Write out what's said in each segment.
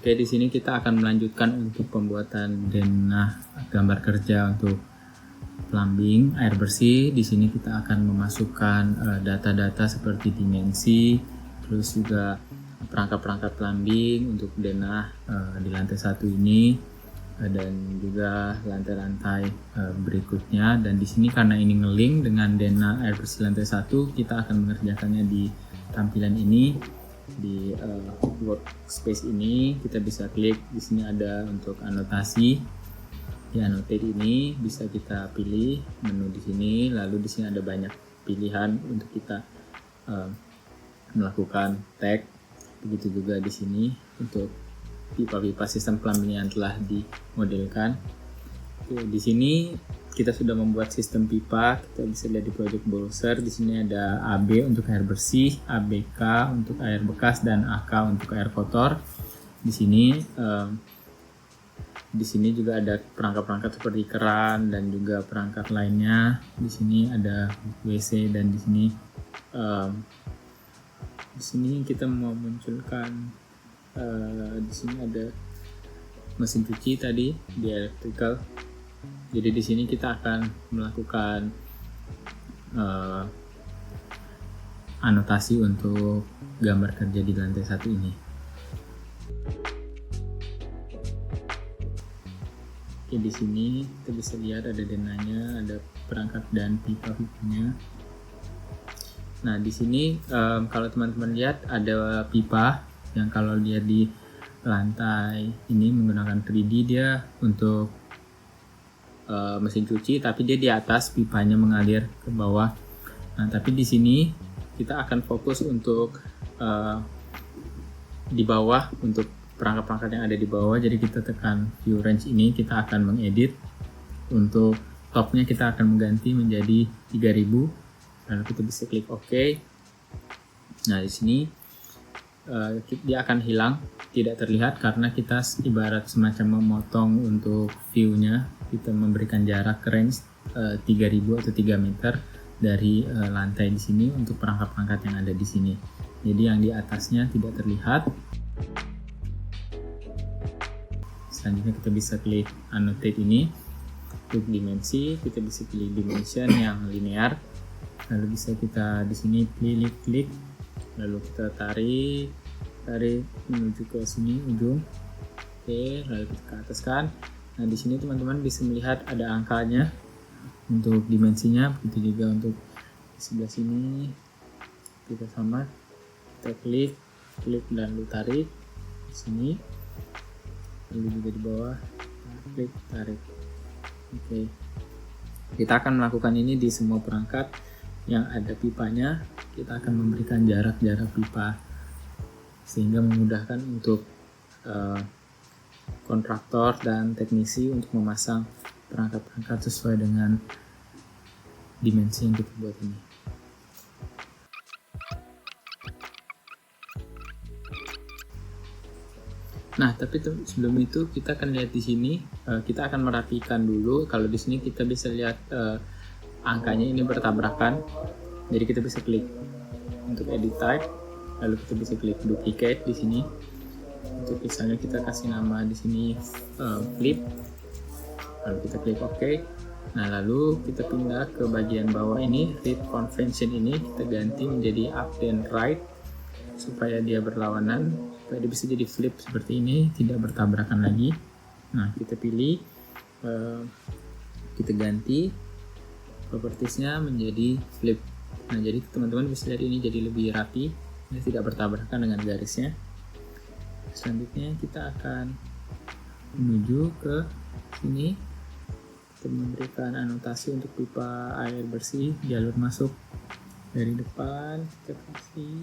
Oke, di sini kita akan melanjutkan untuk pembuatan denah gambar kerja untuk plumbing air bersih. Di sini kita akan memasukkan data-data seperti dimensi, terus juga perangkat-perangkat plumbing untuk denah di lantai 1 ini dan juga lantai-lantai berikutnya. Dan di sini karena ini ngelink dengan denah air bersih lantai 1, kita akan mengerjakannya di tampilan ini. Di workspace ini kita bisa klik, di sini ada untuk anotasi. Di annotate ini bisa kita pilih menu di sini, lalu di sini ada banyak pilihan untuk kita melakukan tag. Begitu juga di sini untuk pipa-pipa sistem plumbing yang telah dimodelkan. Oke, di sini kita sudah membuat sistem pipa. Kita bisa lihat di project browser. Di sini ada AB untuk air bersih, ABK untuk air bekas, dan AK untuk air kotor. Di sini juga ada perangkat-perangkat seperti keran dan juga perangkat lainnya. Di sini ada WC dan di sini kita mau munculkan di sini ada mesin cuci tadi di electrical. Jadi di sini kita akan melakukan anotasi untuk gambar kerja di lantai 1 ini. Oke, di sini kita bisa lihat ada denahnya, ada perangkat dan pipa-pipanya. Nah, di sini kalau teman-teman lihat ada pipa yang kalau lihat di lantai ini menggunakan 3D, dia untuk mesin cuci, tapi dia di atas, pipanya mengalir ke bawah. Nah, tapi di sini kita akan fokus untuk di bawah, untuk perangkat-perangkat yang ada di bawah. Jadi kita tekan view range ini, kita akan mengedit. Untuk topnya kita akan mengganti menjadi 3000, lalu kita bisa klik OK. Nah, di sini dia akan hilang, tidak terlihat karena kita ibarat semacam memotong untuk view-nya. Kita memberikan jarak range 3000 atau 3 meter dari lantai di sini untuk perangkat-perangkat yang ada di sini. Jadi yang di atasnya tidak terlihat. Selanjutnya kita bisa klik annotate ini. Untuk dimensi, kita bisa pilih dimension yang linear. Lalu bisa kita di sini pilih klik, lalu kita tarik menuju ke sini ujung. Oke, lalu kita ke atas kan. Nah, di sini teman-teman bisa melihat ada angkanya untuk dimensinya, begitu juga untuk di sebelah sini. Kita sama, kita klik dan lalu tarik di sini. Lalu juga di bawah, klik, tarik. Oke. Kita akan melakukan ini di semua perangkat yang ada pipanya. Kita akan memberikan jarak-jarak pipa sehingga memudahkan untuk kontraktor dan teknisi untuk memasang perangkat-perangkat sesuai dengan dimensi yang kita buat ini. Nah, tapi sebelum itu kita akan lihat di sini, kita akan merapikan dulu. Kalau di sini kita bisa lihat angkanya ini bertabrakan. Jadi kita bisa klik untuk edit type, lalu kita bisa klik duplicate di sini. Untuk misalnya kita kasih nama di sini flip, lalu kita klik OK. Nah, lalu kita pindah ke bagian bawah ini, read convention ini kita ganti menjadi up dan right supaya dia berlawanan, supaya dia bisa jadi flip seperti ini, tidak bertabrakan lagi. Nah, kita pilih, kita ganti propertiesnya menjadi flip. Nah, jadi teman-teman bisa lihat ini jadi lebih rapi, ini tidak bertabrakan dengan garisnya. Selanjutnya kita akan menuju ke sini, kita memberikan anotasi untuk pipa air bersih, jalur masuk dari depan, kita kasih.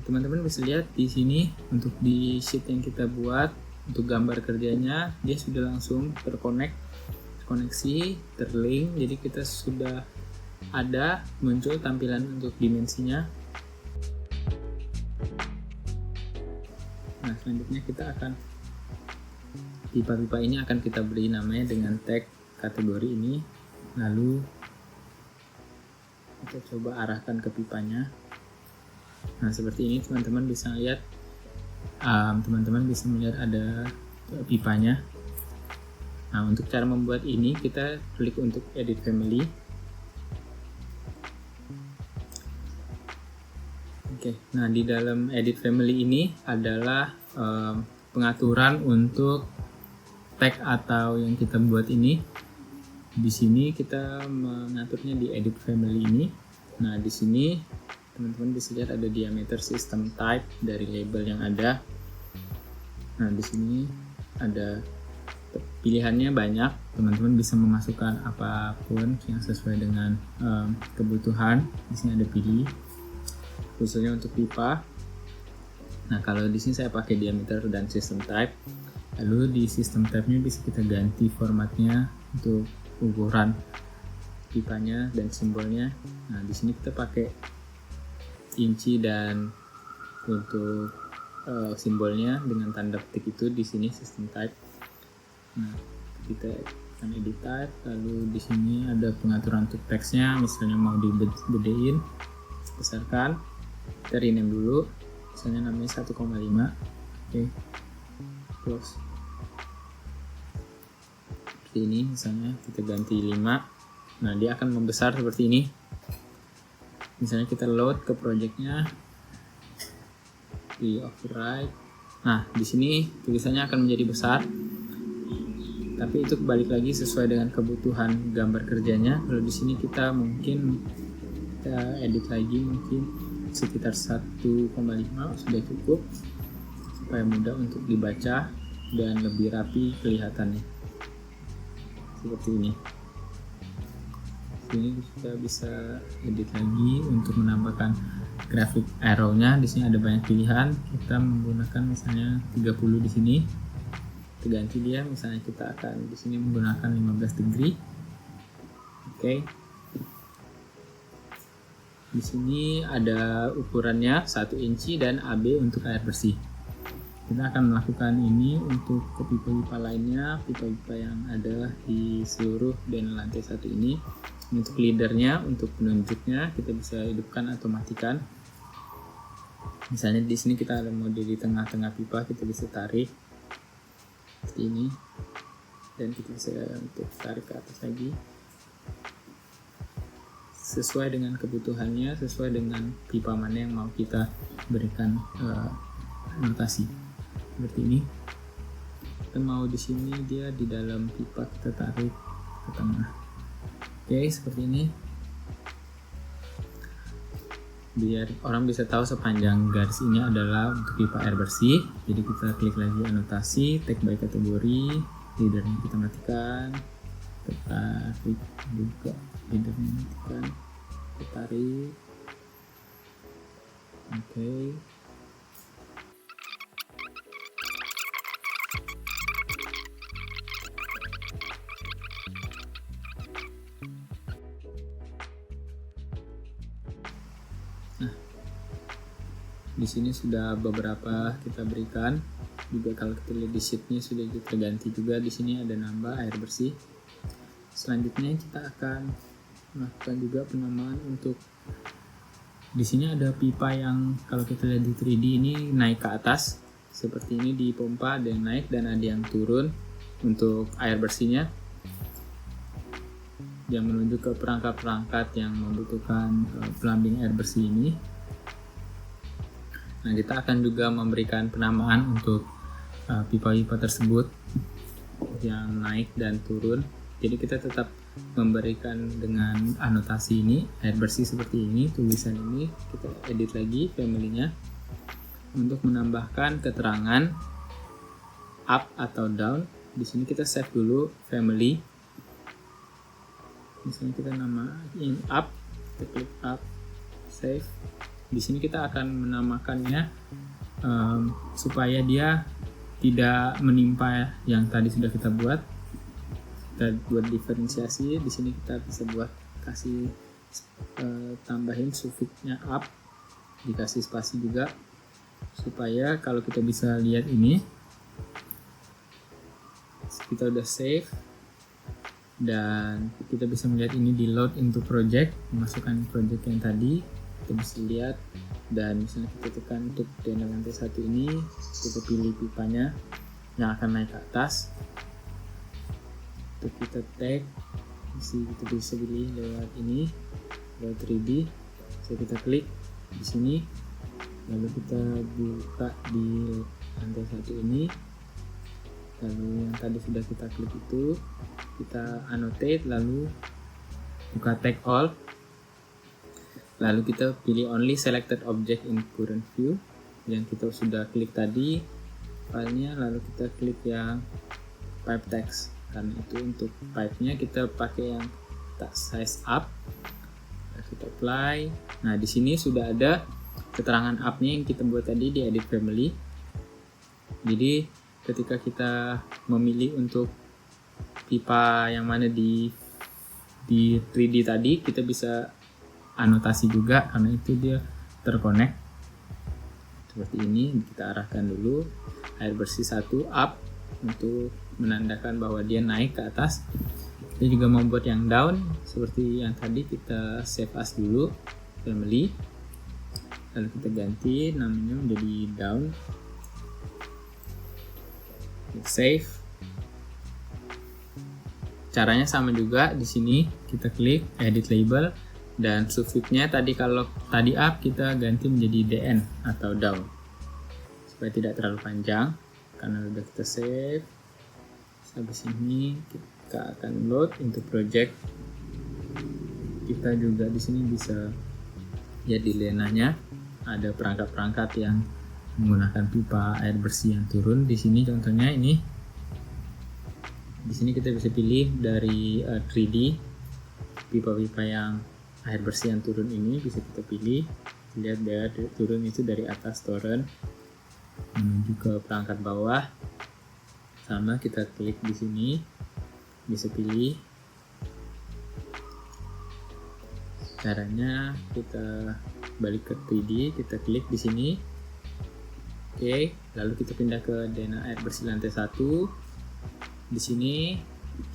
Teman-teman bisa lihat di sini untuk di sheet yang kita buat untuk gambar kerjanya, dia sudah langsung terkoneksi, terlink. Jadi kita sudah ada muncul tampilan untuk dimensinya. Nah, selanjutnya kita akan pipa-pipa ini akan kita beri namanya dengan tag kategori ini. Lalu kita coba arahkan ke pipanya. Nah, seperti ini teman-teman bisa lihat, teman-teman bisa melihat ada pipanya. Nah, untuk cara membuat ini kita klik untuk edit family. Oke, nah di dalam edit family ini adalah pengaturan untuk tag atau yang kita buat ini. Di sini kita mengaturnya di edit family ini. Nah, di sini teman-teman bisa lihat ada diameter system type dari label yang ada. Nah, di sini ada pilihannya banyak. Teman-teman bisa memasukkan apapun yang sesuai dengan kebutuhan. Di sini ada pilih, khususnya untuk pipa. Nah, kalau di sini saya pakai diameter dan system type. Lalu di system type-nya bisa kita ganti formatnya untuk ukuran pipanya dan simbolnya. Nah, di sini kita pakai inci dan untuk simbolnya dengan tanda petik itu di sini system type. Nah, kita akan edit type. Lalu di sini ada pengaturan untuk teksnya, misalnya mau digedein, besarkan. Kita rename dulu, misalnya namanya 1,5. Oke, close. Seperti ini, misalnya kita ganti 5. Nah, dia akan membesar seperti ini. Misalnya kita load ke projectnya, di override. Nah, di sini tulisannya akan menjadi besar. Tapi itu balik lagi sesuai dengan kebutuhan gambar kerjanya. Kalau di sini kita mungkin kita edit lagi, mungkin sekitar 1,5 sudah cukup supaya mudah untuk dibaca dan lebih rapi kelihatannya. Seperti ini. Sini kita bisa edit lagi untuk menambahkan grafik arrow-nya. Di sini ada banyak pilihan. Kita menggunakan misalnya 30 di sini. Ganti dia, misalnya kita akan di sini menggunakan 15 degree. Oke. Di sini ada ukurannya 1 inci dan AB untuk air bersih. Kita akan melakukan ini untuk ke pipa-pipa lainnya, pipa-pipa yang ada di seluruh dan lantai 1 ini. Untuk leadernya, untuk penunjuknya kita bisa hidupkan atau matikan. Misalnya di sini kita ada mode di tengah-tengah pipa, kita bisa tarik seperti ini, dan kita bisa untuk tarik ke atas lagi sesuai dengan kebutuhannya, sesuai dengan pipa mana yang mau kita berikan notasi. Seperti ini. Kita mau di sini dia di dalam pipa, kita tarik ke tengah. Oke, seperti ini. Biar orang bisa tahu sepanjang garis ini adalah untuk pipa air bersih. Jadi kita klik lagi anotasi, tag by kategori, leadernya kita matikan. Kita klik juga leadernya matikan. Kita tarik. Oke. Di sini sudah beberapa kita berikan. Juga kalau kita lihat di sheet-nya sudah terganti juga. Di sini ada nambah air bersih. Selanjutnya kita akan melakukan juga penamaan untuk di sini ada pipa yang kalau kita lihat di 3D ini naik ke atas. Seperti ini di pompa ada yang naik dan ada yang turun untuk air bersihnya. Yang menuju ke perangkat-perangkat yang membutuhkan plumbing air bersih ini. Nah, kita akan juga memberikan penamaan untuk pipa-pipa tersebut yang naik dan turun. Jadi kita tetap memberikan dengan anotasi ini, air bersih seperti ini, tulisan ini, kita edit lagi family-nya untuk menambahkan keterangan up atau down. Di sini kita save dulu family. Misalnya kita namain up, kita klik up, save. Di sini kita akan menamakannya supaya dia tidak menimpa yang tadi sudah kita buat. Kita buat diferensiasi. Di sini kita bisa buat kasih tambahin sufiksnya up, dikasih spasi juga, supaya kalau kita bisa lihat ini kita udah save dan kita bisa melihat ini di load into project, masukkan project yang tadi. Kita bisa lihat, dan misalnya kita tekan untuk dena lantai 1 ini, kita pilih pipanya yang akan naik ke atas. Untuk kita tag, kita bisa pilih lewat ini, lewat 3D. So kita klik di sini, lalu kita buka di lantai 1 ini. Lalu yang tadi sudah kita klik itu, kita annotate, lalu buka tag all, lalu kita pilih only selected object in current view yang kita sudah klik tadi filenya, lalu kita klik yang pipe text, karena itu untuk pipe-nya kita pakai yang size up. Kita apply. Nah, di sini sudah ada keterangan up-nya yang kita buat tadi di edit family. Jadi ketika kita memilih untuk pipa yang mana di 3D tadi, kita bisa anotasi juga karena itu dia terkonek seperti ini. Kita arahkan dulu air bersih 1 up untuk menandakan bahwa dia naik ke atas. Kita juga membuat yang down seperti yang tadi, kita save as dulu family, lalu kita ganti namanya menjadi down. Save. Caranya sama juga, di sini kita klik edit label dan subfitnya tadi, kalau tadi up kita ganti menjadi DN atau down supaya tidak terlalu panjang karena udah kita save. Habis ini kita akan load into project. Kita juga di sini bisa lihat di lenanya ada perangkat-perangkat yang menggunakan pipa air bersih yang turun. Di sini contohnya ini. Di sini kita bisa pilih dari 3D pipa-pipa yang air bersih yang turun ini bisa kita pilih. Lihat dia turun itu dari atas toren menuju ke perangkat bawah. Sama, kita klik di sini, bisa pilih. Caranya kita balik ke 3D, kita klik di sini. Oke, lalu kita pindah ke dena air bersih lantai 1. Di sini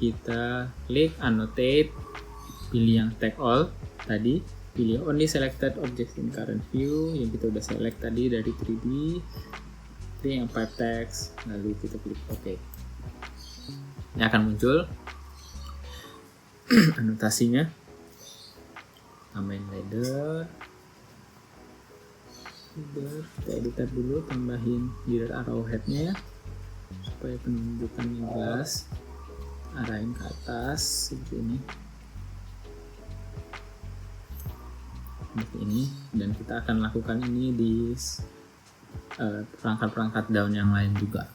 kita klik annotate, pilih yang tag all tadi, pilih only selected objects in current view yang kita udah select tadi dari 3D, pilih yang pipe text, lalu kita klik OK. Ini akan muncul anotasinya, tambahin ladder. Kita editor dulu, tambahin leader arrowhead-nya ya supaya penunjukannya jelas. Arahin ke atas seperti ini, dan kita akan lakukan ini di perangkat-perangkat down yang lain juga.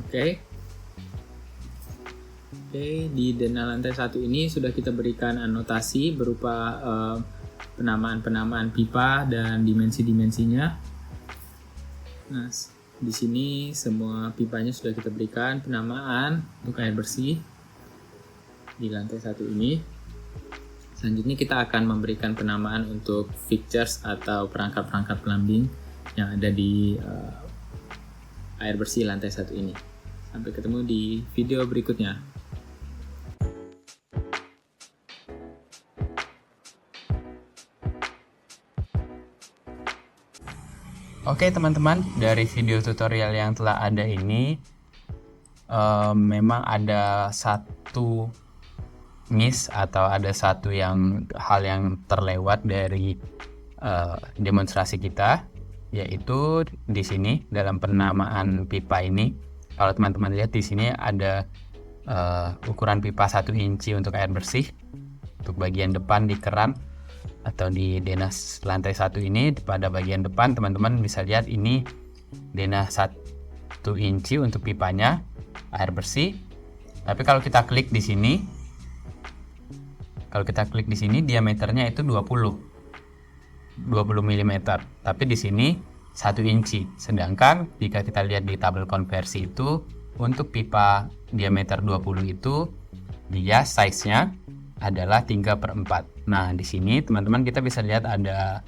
Oke, di dena lantai 1 ini sudah kita berikan anotasi berupa penamaan-penamaan pipa dan dimensi-dimensinya. Nah, di sini semua pipanya sudah kita berikan penamaan untuk air bersih di lantai 1 ini. Selanjutnya kita akan memberikan penamaan untuk fixtures atau perangkat-perangkat plumbing yang ada di air bersih lantai 1 ini. Sampai ketemu di video berikutnya. Oke teman-teman, dari video tutorial yang telah ada ini memang ada satu miss atau ada satu hal yang terlewat dari demonstrasi kita, yaitu di sini dalam penamaan pipa ini. Kalau teman-teman lihat di sini ada ukuran pipa 1 inci untuk air bersih untuk bagian depan di keran atau di dena lantai 1 ini. Pada bagian depan teman-teman bisa lihat ini dena 1 inci untuk pipanya air bersih. Tapi kalau kita klik di sini Kalau kita klik di sini diameternya itu 20 mm, tapi di sini 1 inci. Sedangkan jika kita lihat di tabel konversi itu untuk pipa diameter 20 itu dia size-nya adalah 3/4. Nah, di sini teman-teman kita bisa lihat ada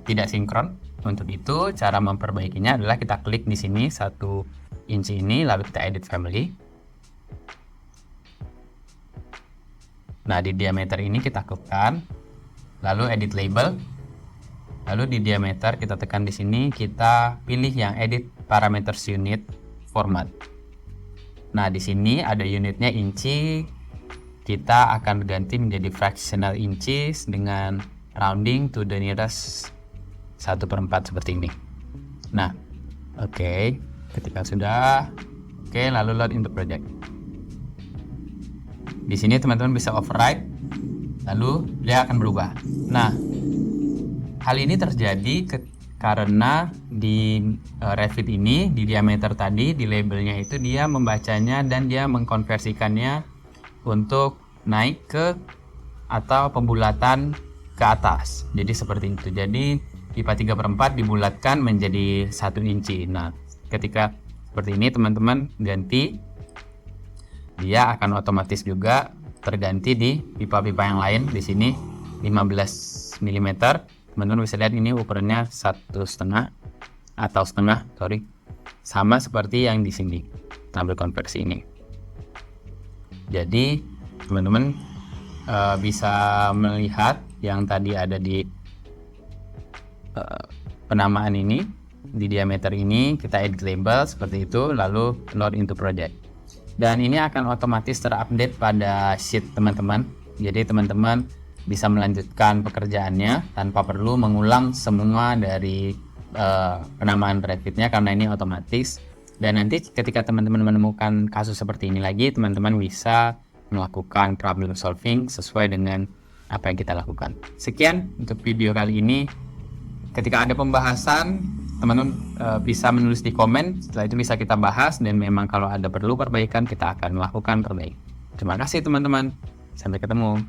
tidak sinkron. Untuk itu cara memperbaikinya adalah kita klik di sini 1 inci ini, lalu kita edit family. Nah, di diameter ini kita tekan, lalu edit label, lalu di diameter kita tekan di sini, kita pilih yang edit parameters unit format. Nah, di sini ada unitnya inci, kita akan ganti menjadi fractional inches dengan rounding to the nearest 1/4 seperti ini. Nah, oke. Ketika sudah, oke, lalu load into project. Di sini teman-teman bisa override, lalu dia akan berubah. Nah, hal ini terjadi karena di Revit ini, di diameter tadi, di labelnya itu dia membacanya dan dia mengkonversikannya untuk naik ke atau pembulatan ke atas. Jadi seperti itu. Jadi pipa 3/4 dibulatkan menjadi 1 inci. Nah, ketika seperti ini teman-teman ganti, dia akan otomatis juga terganti di pipa-pipa yang lain. Di sini 15 mm. Teman-teman bisa lihat ini ukurannya 1,5 atau setengah, sama seperti yang di sini tabel konversi ini. Jadi teman-teman bisa melihat yang tadi ada di penamaan ini, di diameter ini kita edit label seperti itu, lalu load into project, dan ini akan otomatis terupdate pada sheet teman-teman. Jadi teman-teman bisa melanjutkan pekerjaannya tanpa perlu mengulang semua dari penamaan Revitnya karena ini otomatis. Dan nanti ketika teman-teman menemukan kasus seperti ini lagi, teman-teman bisa melakukan problem solving sesuai dengan apa yang kita lakukan. Sekian untuk video kali ini. Ketika ada pembahasan, teman-teman bisa menulis di komen, setelah itu bisa kita bahas, dan memang kalau ada perlu perbaikan kita akan melakukan perbaikan. Terima kasih teman-teman, sampai ketemu.